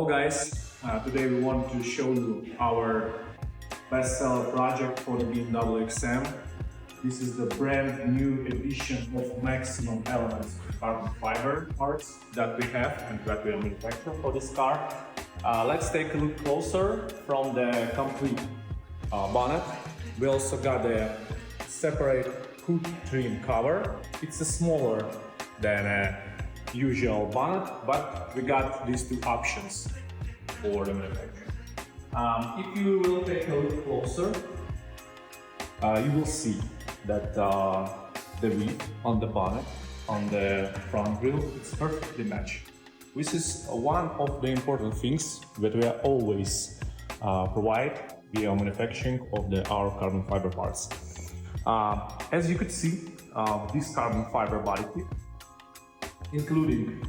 Hello guys, today we want to show you our bestseller project for the BMW XM. This is the brand new edition of maximum elements carbon fiber parts that we have and that we are manufacturing for this car. Let's take a look closer from the complete bonnet. We also got a separate hood trim cover. It's smaller than a usual bonnet, but we got these two options for the manufacturing. If you will take a look closer, you will see that the width on the bonnet, on the front grille, it's perfectly matched. This is one of the important things that we are always provide via manufacturing of our carbon fiber parts. As you could see, this carbon fiber body kit, including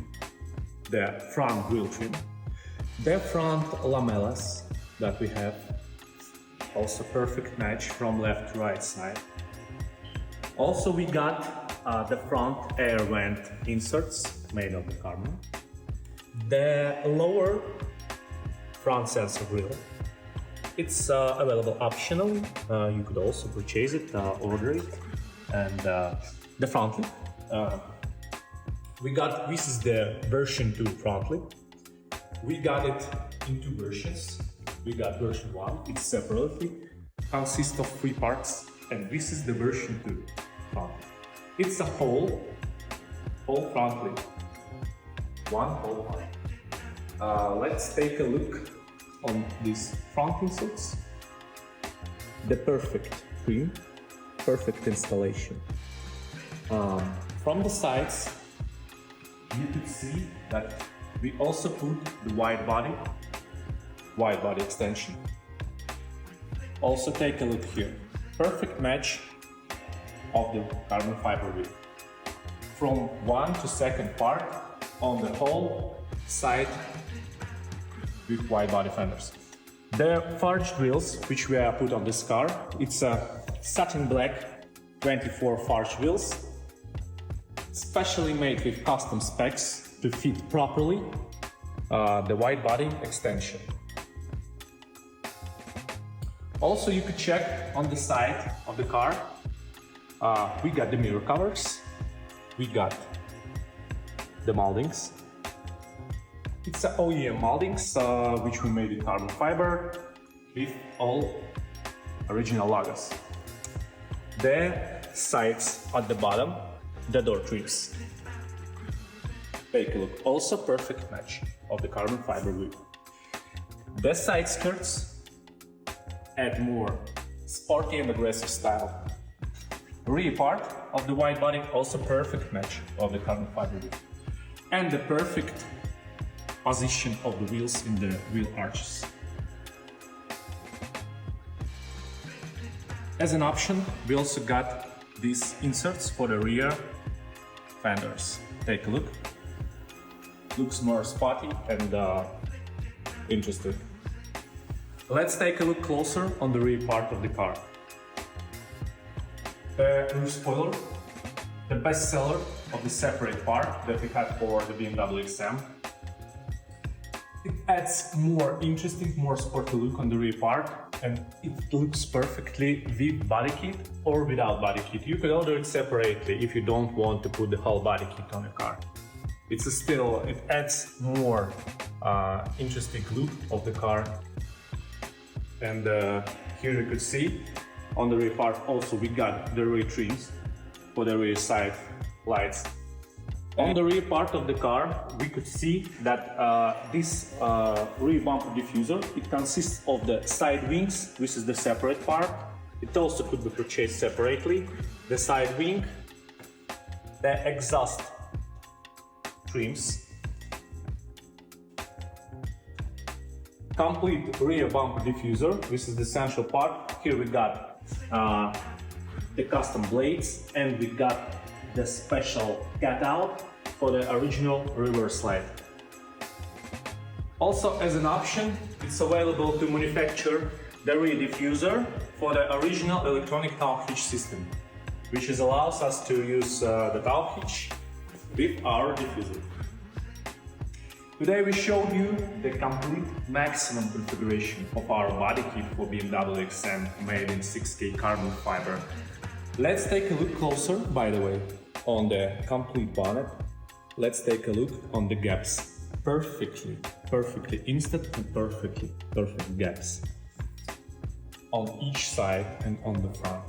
the front grille trim, the front lamellas that we have, also perfect match from left to right side. Also we got the front air vent inserts made of the carbon, the lower front sensor grille. It's available optionally, you could also purchase it, order it, and the front lip. This is the version 2 front lip. We got it in two versions. We got version 1, it's separately, consists of 3 parts, and this is the version 2 front lip. It's a whole front lip, one whole part. Let's take a look on these front inserts. The perfect trim, perfect installation. From the sides, you could see that we also put the wide body extension. Also take a look here. Perfect match of the carbon fiber width. From one to second part on the whole side with wide body fenders. The forged wheels which we have put on this car, it's a satin black 24 forged wheels, specially made with custom specs to fit properly the wide body extension. Also you could check on the side of the car, we got the mirror covers, we got the moldings. It's an OEM moldings which we made in carbon fiber with all original logos. The sides at the bottom, the door trims. Take a look, also perfect match of the carbon fiber width. The side skirts add more sporty and aggressive style. Rear part of the wide body, also perfect match of the carbon fiber width. And the perfect position of the wheels in the wheel arches. As an option, we also got these inserts for the rear fenders. Take a look. Looks more spotty and interesting. Let's take a look closer on the rear part of the car. The rear spoiler, the best seller of the separate part that we have for the BMW XM. It adds more interesting, more sporty look on the rear part, and it looks perfectly with body kit or without body kit. You could order it separately if you don't want to put the whole body kit on your car. It adds more interesting look of the car. And here you could see on the rear part also we got the rear trims for the rear side lights. On the rear part of the car, we could see that this rear bumper diffuser, it consists of the side wings, which is the separate part. It also could be purchased separately. The side wing, the exhaust trims, complete rear bumper diffuser, this is the essential part. Here we got the custom blades, and we got the special cutout for the original reverse light. Also, as an option, it's available to manufacture the rear diffuser for the original electronic tow hitch system, which allows us to use the tow hitch with our diffuser. Today we showed you the complete maximum configuration of our body kit for BMW XM made in 6K carbon fiber. Let's take a look closer, by the way, on the complete bonnet. Let's take a look on the gaps. Perfectly instant and perfect gaps on each side and on the front.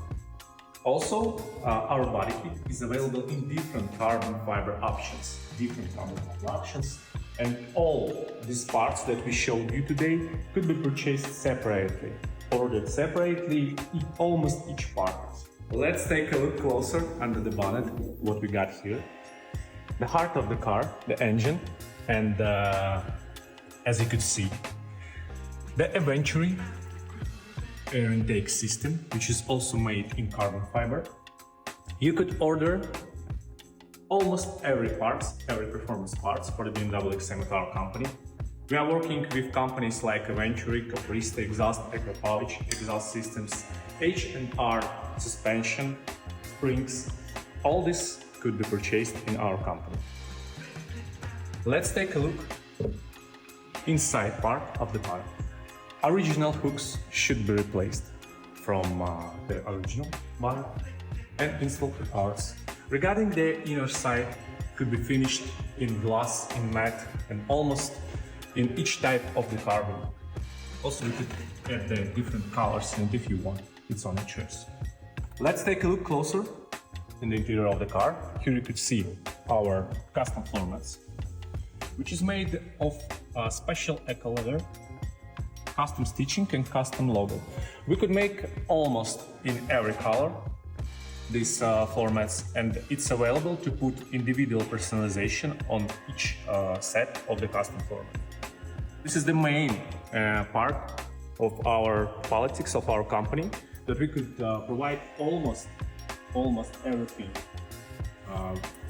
Also, our body kit is available in different carbon fiber options, and all these parts that we showed you today could be purchased separately, ordered separately, almost each part. Let's take a look closer under the bonnet, what we got here. The heart of the car, the engine, and as you could see, the Venturi air intake system, which is also made in carbon fiber. You could order almost every performance parts for the BMW XM at our company. We are working with companies like Venturi, Caprista Exhaust, EcoPouch, exhaust systems, H&R suspension, springs. All this could be purchased in our company. Let's take a look inside part of the car. Original hooks should be replaced from the original bonnet and installed parts. Regarding the inner side, could be finished in gloss, in matte, and almost in each type of the carbon. Also, we could add the different colors, and if you want, it's on your choice. Let's take a look closer in the interior of the car. Here you could see our custom floor mats, which is made of special eco leather, custom stitching and custom logo. We could make almost in every color these floor mats, and it's available to put individual personalization on each set of the custom floor mat. This is the main part of our politics of our company, that we could provide almost everything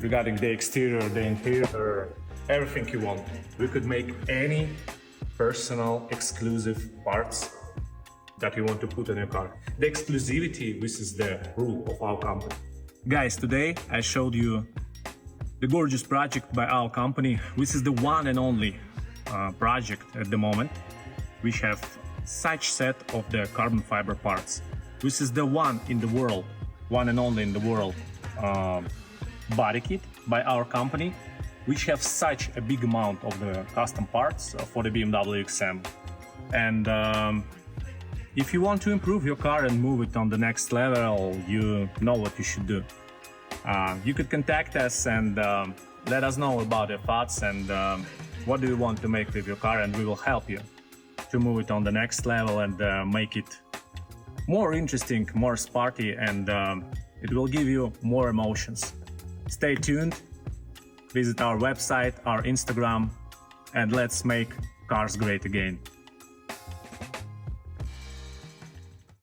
regarding the exterior, the interior, everything you want. We could make any personal exclusive parts that you want to put in your car. The exclusivity, this is the rule of our company. Guys, today I showed you the gorgeous project by our company. This is the one and only project at the moment. We have such set of the carbon fiber parts. This is the one in the world, one and only in the world body kit by our company, which have such a big amount of the custom parts for the BMW XM. And if you want to improve your car and move it on the next level, you know what you should do. You could contact us and let us know about your thoughts and what do you want to make with your car, and we will help you to move it on the next level and make it more interesting, more sporty, and it will give you more emotions. Stay tuned, visit our website, our Instagram, and let's make cars great again.